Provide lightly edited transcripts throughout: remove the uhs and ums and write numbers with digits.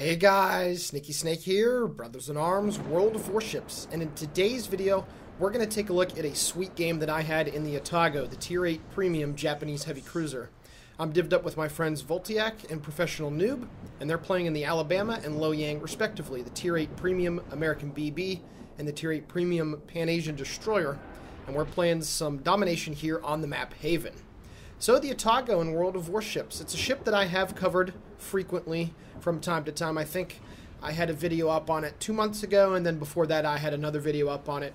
Hey guys, TheSneakySnake here, brothers in arms, World of Warships, and in today's video, we're going to take a look at a sweet game that I had in the Atago, the Tier 8 Premium Japanese Heavy Cruiser. I'm divvied up with my friends Voltiak and Professional Noob, and they're playing in the Alabama and Loyang respectively, the Tier 8 Premium American BB and the Tier 8 Premium Pan-Asian Destroyer, and we're playing some domination here on the map Haven. So the Atago in World of Warships, it's a ship that I have covered frequently from time to time. I think I had a video up on it 2 months ago, and then before that I had another video up on it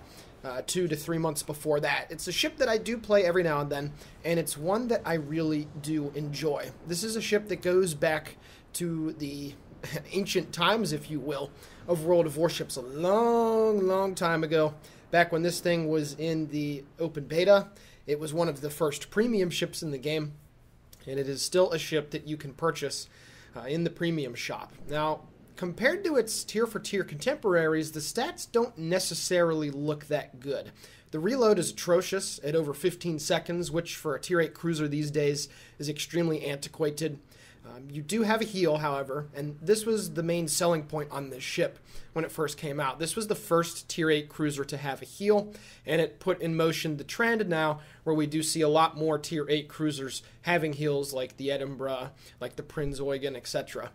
2 to 3 months before that. It's a ship that I do play every now and then, and it's one that I really do enjoy. This is a ship that goes back to the ancient times, if you will, of World of Warships a long time ago, back when this thing was in the open beta. It was one of the first premium ships in the game, and it is still a ship that you can purchase in the premium shop. Now, compared to its tier-for-tier contemporaries, the stats don't necessarily look that good. The reload is atrocious at over 15 seconds, which for a Tier 8 cruiser these days is extremely antiquated. You do have a heal, however, and this was the main selling point on this ship when it first came out. This was the first Tier 8 cruiser to have a heal, and it put in motion the trend now where we do see a lot more Tier 8 cruisers having heals like the Edinburgh, like the Prinz Eugen, etc.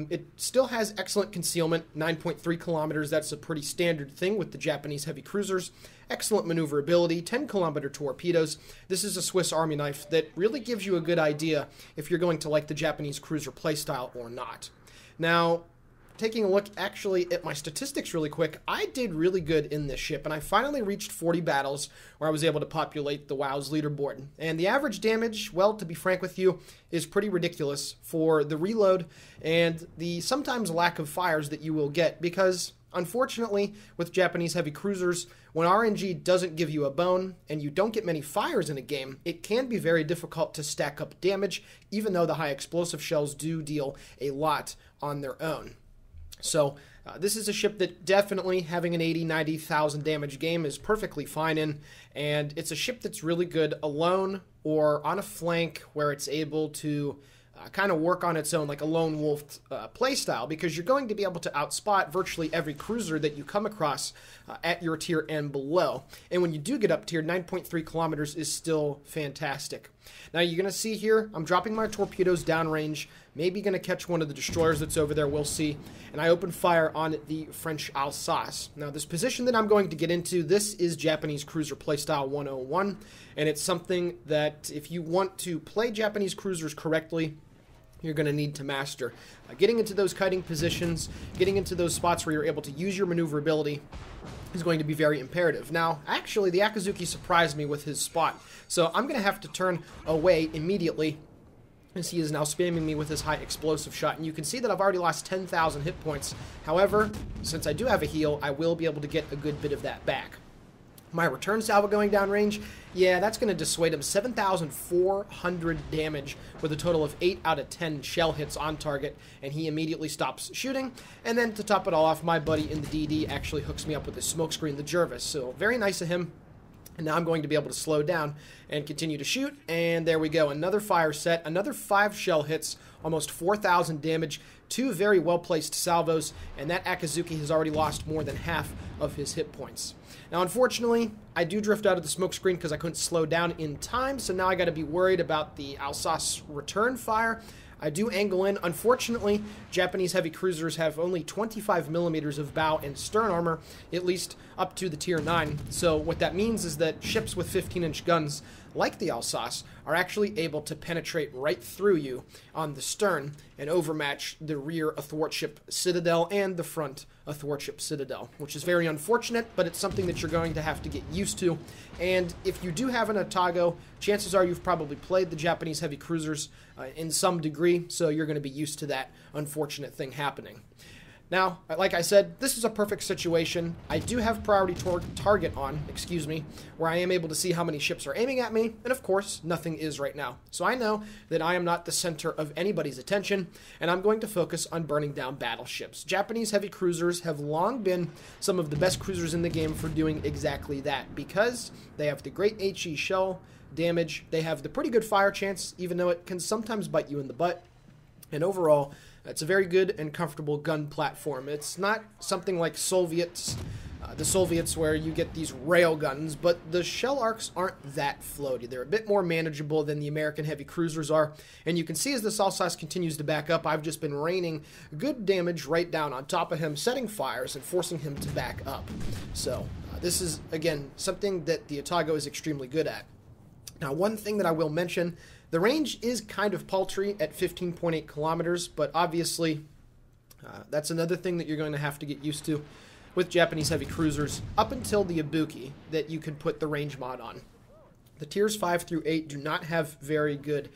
It still has excellent concealment, 9.3 kilometers. That's a pretty standard thing with the Japanese heavy cruisers. Excellent maneuverability, 10-kilometer torpedoes. This is a Swiss Army knife that really gives you a good idea if you're going to like the Japanese cruiser playstyle or not. Now, taking a look actually at my statistics really quick, I did really good in this ship, and I finally reached 40 battles where I was able to populate the WoW's leaderboard. And the average damage, well, to be frank with you, is pretty ridiculous for the reload and the sometimes lack of fires that you will get, because unfortunately, with Japanese heavy cruisers, when RNG doesn't give you a bone and you don't get many fires in a game, it can be very difficult to stack up damage, even though the high explosive shells do deal a lot on their own. So this is a ship that definitely having an 80,000-90,000 damage game is perfectly fine in, and it's a ship that's really good alone or on a flank where it's able to kind of work on its own like a lone wolf playstyle, because you're going to be able to outspot virtually every cruiser that you come across at your tier and below. And when you do get up tier, 9.3 kilometers is still fantastic. Now you're going to see here, I'm dropping my torpedoes downrange, maybe going to catch one of the destroyers that's over there, we'll see. And I open fire on the French Alsace. Now this position that I'm going to get into, this is Japanese Cruiser Playstyle 101, and it's something that if you want to play Japanese cruisers correctly, you're going to need to master. Getting into those kiting positions, getting into those spots where you're able to use your maneuverability is going to be very imperative. Now, actually, the Akazuki surprised me with his spot, so I'm going to have to turn away immediately as he is now spamming me with his high explosive shot. And you can see that I've already lost 10,000 hit points. However, since I do have a heal, I will be able to get a good bit of that back. My return salvo going downrange, yeah, that's going to dissuade him. 7,400 damage with a total of 8 out of 10 shell hits on target, and he immediately stops shooting. And then to top it all off, my buddy in the DD actually hooks me up with his smokescreen, the Jervis. So very nice of him. And now I'm going to be able to slow down and continue to shoot. And there we go. Another fire set. Another 5 shell hits. Almost 4,000 damage. 2 very well-placed salvos. And that Akazuki has already lost more than half of his hit points. Now, unfortunately, I do drift out of the smoke screen because I couldn't slow down in time. So now I got to be worried about the Alsace return fire. I do angle in. Unfortunately, Japanese heavy cruisers have only 25 millimeters of bow and stern armor, at least up to the tier 9. So what that means is that ships with 15-inch guns, like the Alsace, are actually able to penetrate right through you on the stern and overmatch the rear athwartship citadel and the front athwartship citadel, which is very unfortunate, but it's something that you're going to have to get used to. And if you do have an Atago, chances are you've probably played the Japanese heavy cruisers in some degree, so you're going to be used to that unfortunate thing happening. Now, like I said, this is a perfect situation. I do have priority target on, where I am able to see how many ships are aiming at me, and of course, nothing is right now. So I know that I am not the center of anybody's attention, and I'm going to focus on burning down battleships. Japanese heavy cruisers have long been some of the best cruisers in the game for doing exactly that, because they have the great HE shell damage, they have the pretty good fire chance, even though it can sometimes bite you in the butt. And overall, it's a very good and comfortable gun platform. It's not something like the Soviets where you get these rail guns, but the shell arcs aren't that floaty. They're a bit more manageable than the American heavy cruisers are. And you can see as this Alsace continues to back up, I've just been raining good damage right down on top of him, setting fires and forcing him to back up. So this is, again, something that the Atago is extremely good at. Now, one thing that I will mention, the range is kind of paltry at 15.8 kilometers, but obviously that's another thing that you're going to have to get used to with Japanese heavy cruisers up until the Ibuki that you can put the range mod on. The tiers 5 through 8 do not have very good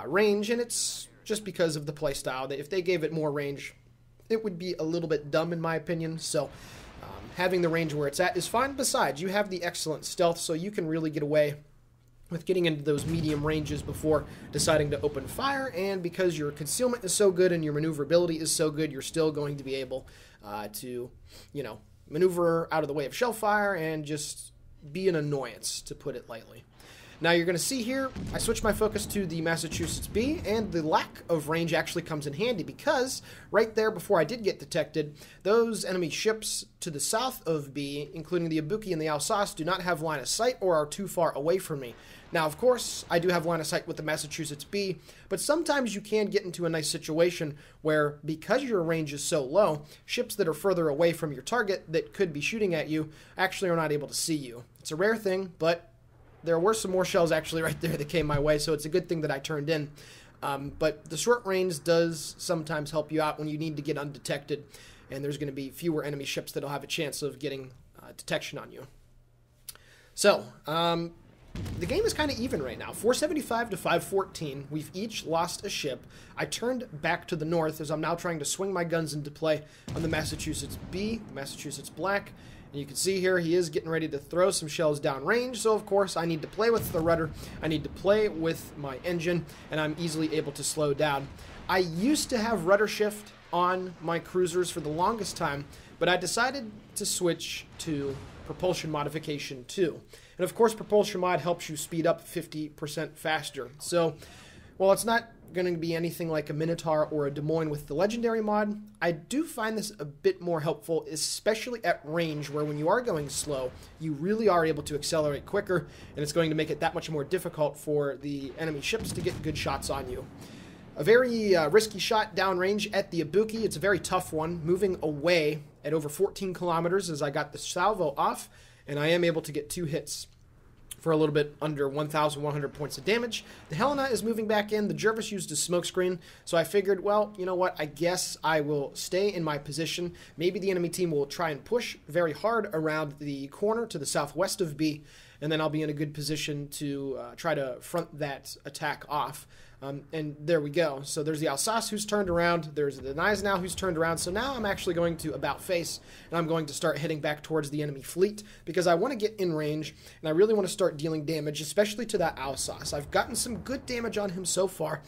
range, and it's just because of the playstyle. If they gave it more range, it would be a little bit dumb in my opinion, so having the range where it's at is fine. Besides, you have the excellent stealth, so you can really get away with getting into those medium ranges before deciding to open fire, and because your concealment is so good and your maneuverability is so good, you're still going to be able to, maneuver out of the way of shell fire and just be an annoyance, to put it lightly. Now you're going to see here, I switched my focus to the Massachusetts B, and the lack of range actually comes in handy because right there before I did get detected, those enemy ships to the south of B, including the Ibuki and the Alsace, do not have line of sight or are too far away from me. Now, of course, I do have line of sight with the Massachusetts B, but sometimes you can get into a nice situation where, because your range is so low, ships that are further away from your target that could be shooting at you actually are not able to see you. It's a rare thing, but there were some more shells actually right there that came my way, so it's a good thing that I turned in. But the short range does sometimes help you out when you need to get undetected, and there's going to be fewer enemy ships that'll have a chance of getting detection on you. So, the game is kind of even right now. 475 to 514. We've each lost a ship. I turned back to the north as I'm now trying to swing my guns into play on the Massachusetts B, the Massachusetts Black. And you can see here he is getting ready to throw some shells downrange. So, of course, I need to play with the rudder. I need to play with my engine, and I'm easily able to slow down. I used to have rudder shift on my cruisers for the longest time, but I decided to switch to propulsion modification 2. And of course, propulsion mod helps you speed up 50% faster. So, while it's not going to be anything like a Minotaur or a Des Moines with the legendary mod, I do find this a bit more helpful, especially at range, where when you are going slow, you really are able to accelerate quicker, and it's going to make it that much more difficult for the enemy ships to get good shots on you. A very risky shot downrange at the Ibuki. It's a very tough one, moving away at over 14 kilometers as I got the salvo off, and I am able to get 2 hits for a little bit under 1,100 points of damage. The Helena is moving back in. The Jervis used a smokescreen, so I figured, well, you know what, I guess I will stay in my position. Maybe the enemy team will try and push very hard around the corner to the southwest of B, and then I'll be in a good position to try to front that attack off. And there we go. So there's the Alsace who's turned around. There's the Gneisenau who's turned around. So now I'm actually going to about face, and I'm going to start heading back towards the enemy fleet because I want to get in range, and I really want to start dealing damage, especially to that Alsace. I've gotten some good damage on him so far,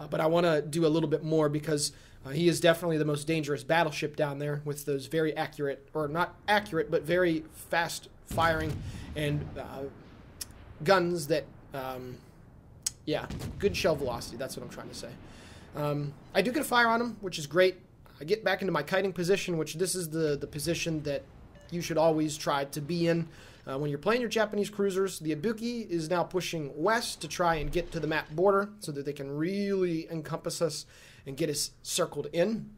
but I want to do a little bit more because he is definitely the most dangerous battleship down there with those very accurate, or not accurate, but very fast firing and guns that... yeah, good shell velocity, that's what I'm trying to say. I do get a fire on him, which is great. I get back into my kiting position, which this is the position that you should always try to be in when you're playing your Japanese cruisers. The Ibuki is now pushing west to try and get to the map border so that they can really encompass us and get us circled in.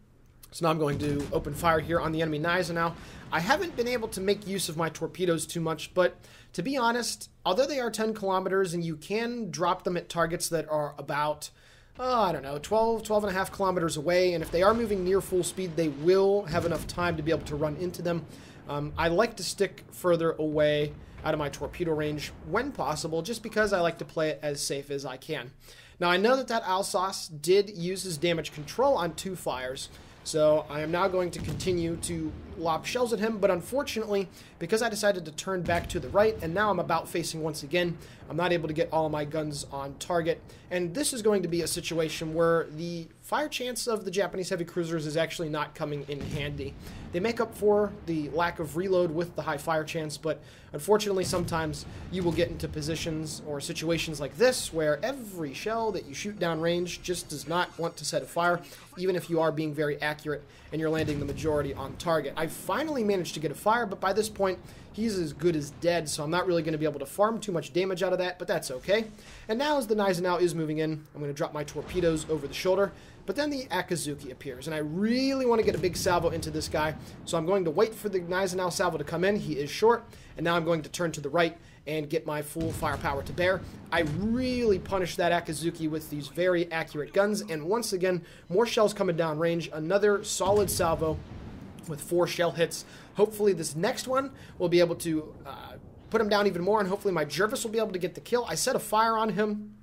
So now I'm going to open fire here on the enemy Gneisenau. I haven't been able to make use of my torpedoes too much, but to be honest, although they are 10 kilometers and you can drop them at targets that are about, I don't know, 12 and a half kilometers away, and if they are moving near full speed, they will have enough time to be able to run into them. I like to stick further away out of my torpedo range when possible, just because I like to play it as safe as I can. Now, I know that Alsace did use his damage control on 2 fires, so I am now going to continue to lob shells at him, but unfortunately, because I decided to turn back to the right, and now I'm about facing once again, I'm not able to get all of my guns on target. And this is going to be a situation where the fire chance of the Japanese heavy cruisers is actually not coming in handy. They make up for the lack of reload with the high fire chance, but unfortunately sometimes you will get into positions or situations like this where every shell that you shoot downrange just does not want to set a fire, even if you are being very accurate and you're landing the majority on target. I finally managed to get a fire, but by this point he's as good as dead, so I'm not really going to be able to farm too much damage out of that, but that's okay. And now as the Gneisenau is moving in, I'm going to drop my torpedoes over the shoulder, but then the Akazuki appears, and I really want to get a big salvo into this guy, so I'm going to wait for the Gneisenau salvo to come in. He is short, and now I'm going to turn to the right and get my full firepower to bear. I really punished that Akazuki with these very accurate guns, and once again, more shells coming down range, another solid salvo with 4 shell hits. Hopefully this next one will be able to put him down even more, and hopefully my Jervis will be able to get the kill. I set a fire on him,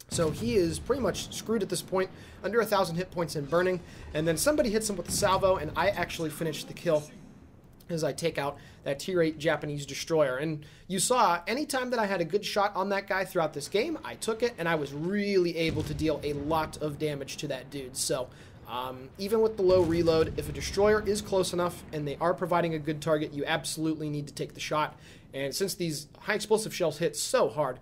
so he is pretty much screwed at this point, under 1,000 hit points and burning, and then somebody hits him with the salvo, and I actually finish the kill as I take out that Tier 8 Japanese destroyer. And you saw, anytime that I had a good shot on that guy throughout this game, I took it, and I was really able to deal a lot of damage to that dude. So even with the low reload, if a destroyer is close enough and they are providing a good target, you absolutely need to take the shot. And since these high explosive shells hit so hard,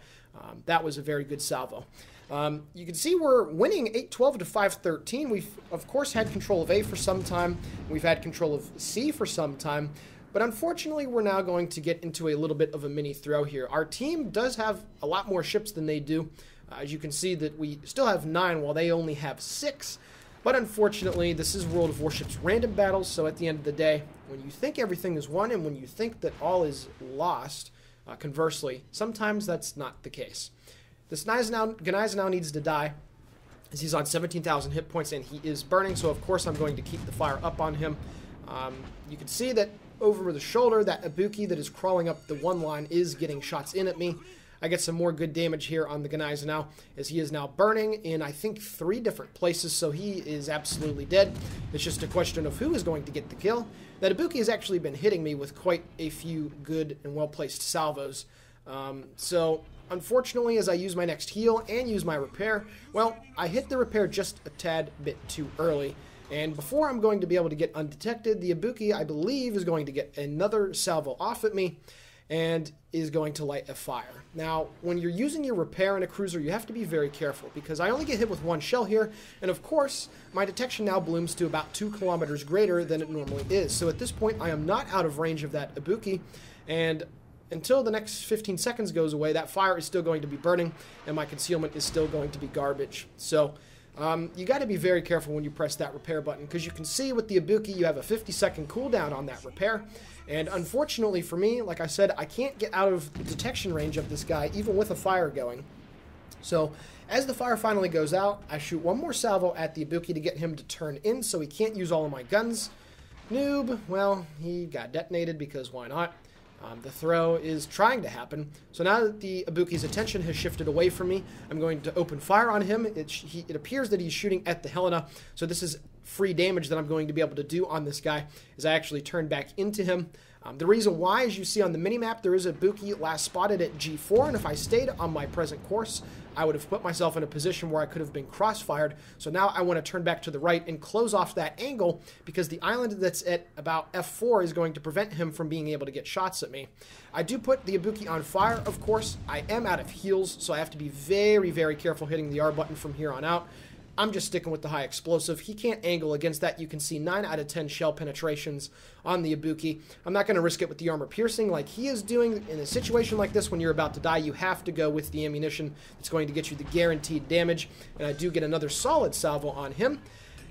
that was a very good salvo. You can see we're winning 8-12 to 5-13. We've, of course, had control of A for some time. We've had control of C for some time. But unfortunately, we're now going to get into a little bit of a mini throw here. Our team does have a lot more ships than they do. As you can see that we still have 9 while they only have 6. But unfortunately, this is World of Warships random battles, so at the end of the day, when you think everything is won and when you think that all is lost, conversely, sometimes that's not the case. This Gneisenau needs to die, as he's on 17,000 hit points and he is burning, so of course I'm going to keep the fire up on him. You can see that over the shoulder, that Ibuki that is crawling up the one line is getting shots in at me. I get some more good damage here on the Gneisenau, as he is now burning in, I think, 3 different places, so he is absolutely dead. It's just a question of who is going to get the kill. That Ibuki has actually been hitting me with quite a few good and well-placed salvos. So, unfortunately, as I use my next heal and use my repair, well, I hit the repair just a tad bit too early. And before I'm going to be able to get undetected, the Ibuki, I believe, is going to get another salvo off at me and is going to light a fire. Now, when you're using your repair in a cruiser, you have to be very careful, because I only get hit with 1 shell here, and of course, my detection now blooms to about 2 kilometers greater than it normally is. So at this point, I am not out of range of that Ibuki, and until the next 15 seconds goes away, that fire is still going to be burning, and my concealment is still going to be garbage. So, you got to be very careful when you press that repair button, because you can see with the Ibuki, you have a 50-second cooldown on that repair. And unfortunately for me, like I said, I can't get out of the detection range of this guy, even with a fire going. So, as the fire finally goes out, I shoot 1 more salvo at the Ibuki to get him to turn in, so he can't use all of my guns. Noob, well, he got detonated, because why not? The throw is trying to happen. So now that the Ibuki's attention has shifted away from me, I'm going to open fire on him. It appears that he's shooting at the Helena, so this is free damage that I'm going to be able to do on this guy, as I actually turn back into him. The reason why, as you see on the minimap, there is a Ibuki last spotted at G4, and if I stayed on my present course, I would have put myself in a position where I could have been crossfired. So now I want to turn back to the right and close off that angle, because the island that's at about F4 is going to prevent him from being able to get shots at me. I do put the Ibuki on fire, of course. I am out of heals, so I have to be very, very careful hitting the R button from here on out. I'm just sticking with the high explosive. He can't angle against that. You can see 9 out of 10 shell penetrations on the Ibuki. I'm not going to risk it with the armor piercing like he is doing. In a situation like this, when you're about to die, you have to go with the ammunition that's going to get you the guaranteed damage. And I do get another solid salvo on him.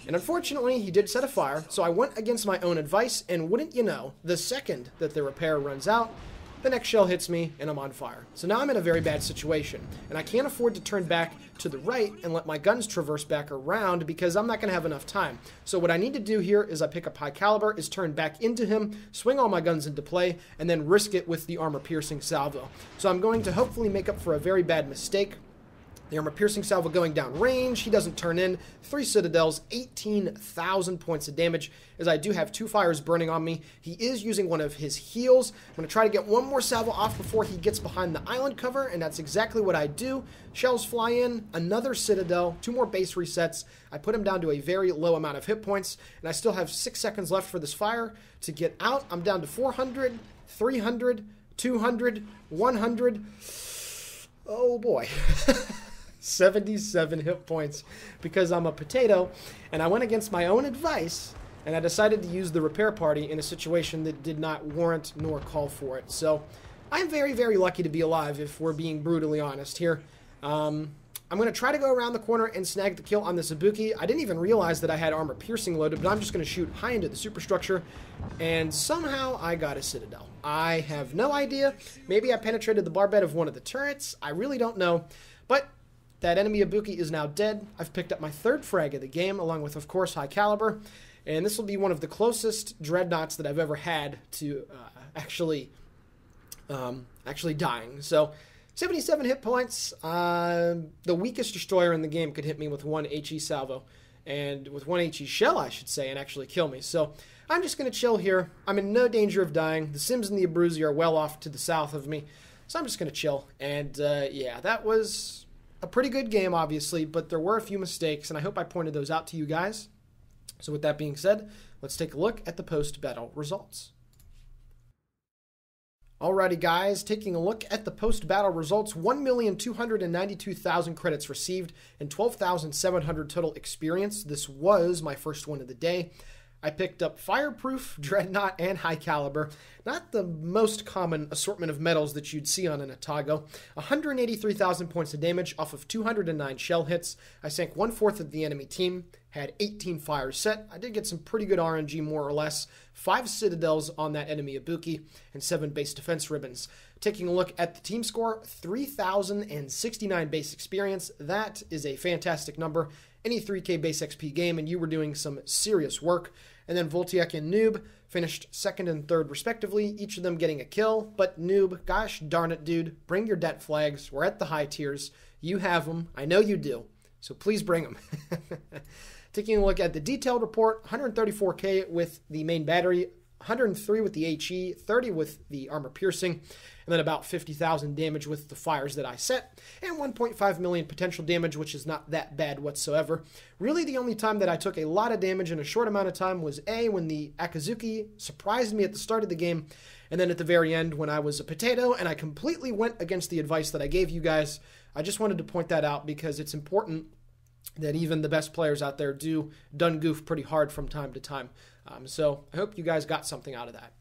And unfortunately, he did set a fire, so I went against my own advice, and wouldn't you know, the second that the repair runs out, the next shell hits me, and I'm on fire. So now I'm in a very bad situation, and I can't afford to turn back to the right and let my guns traverse back around, because I'm not going to have enough time. So what I need to do here is I pick up high caliber, is turn back into him, swing all my guns into play, and then risk it with the armor-piercing salvo. So I'm going to hopefully make up for a very bad mistake The armor-piercing salvo going down range. He doesn't turn in. 3 citadels, 18,000 points of damage, as I do have 2 fires burning on me. He is using one of his heals. I'm going to try to get one more salvo off before he gets behind the island cover, and that's exactly what I do. Shells fly in, another citadel, 2 more base resets. I put him down to a very low amount of hit points, and I still have 6 seconds left for this fire to get out. I'm down to 400, 300, 200, 100. Oh boy. 77 hit points because I'm a potato, and I went against my own advice, and I decided to use the repair party in a situation that did not warrant nor call for it. So I'm very, very lucky to be alive, if we're being brutally honest here. I'm going to try to go around the corner and snag the kill on this Ibuki. I didn't even realize that I had armor piercing loaded, but I'm just going to shoot high into the superstructure, and somehow I got a citadel. I have no idea. Maybe I penetrated the barbed of one of the turrets. I really don't know, but that enemy Ibuki is now dead. I've picked up my 3rd frag of the game, along with, of course, high caliber, and this will be one of the closest dreadnoughts that I've ever had to actually dying. So 77 hit points. The weakest destroyer in the game could hit me with 1 HE salvo, and with 1 HE shell, I should say, and actually kill me. So I'm just going to chill here. I'm in no danger of dying. The Sims and the Abruzzi are well off to the south of me, so I'm just going to chill. And yeah, that was a pretty good game, obviously, but there were a few mistakes, and I hope I pointed those out to you guys. So with that being said, let's take a look at the post-battle results. Alrighty guys, taking a look at the post-battle results, 1,292,000 credits received and 12,700 total experience. This was my first one of the day. I picked up Fireproof, Dreadnought, and High Caliber. Not the most common assortment of medals that you'd see on an Atago. 183,000 points of damage off of 209 shell hits. I sank 1/4 of the enemy team, had 18 fires set. I did get some pretty good RNG, more or less. 5 citadels on that enemy Ibuki, and 7 base defense ribbons. Taking a look at the team score, 3,069 base experience. That is a fantastic number. Any 3K base XP game, and you were doing some serious work. And then Voltiek and Noob finished 2nd and 3rd respectively, each of them getting a kill. But Noob, gosh darn it, dude, bring your det flags. We're at the high tiers. You have them. I know you do. So please bring them. Taking a look at the detailed report, 134K with the main battery, 103 with the HE, 30 with the armor piercing, and then about 50,000 damage with the fires that I set, and 1.5 million potential damage, which is not that bad whatsoever. Really, the only time that I took a lot of damage in a short amount of time was when the Akazuki surprised me at the start of the game, and then at the very end when I was a potato, and I completely went against the advice that I gave you guys. I just wanted to point that out because it's important that even the best players out there done goof pretty hard from time to time. So I hope you guys got something out of that.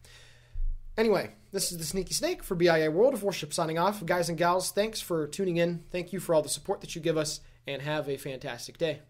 Anyway, this is the Sneaky Snake for BIA World of Warships signing off. Guys and gals, thanks for tuning in. Thank you for all the support that you give us, and have a fantastic day.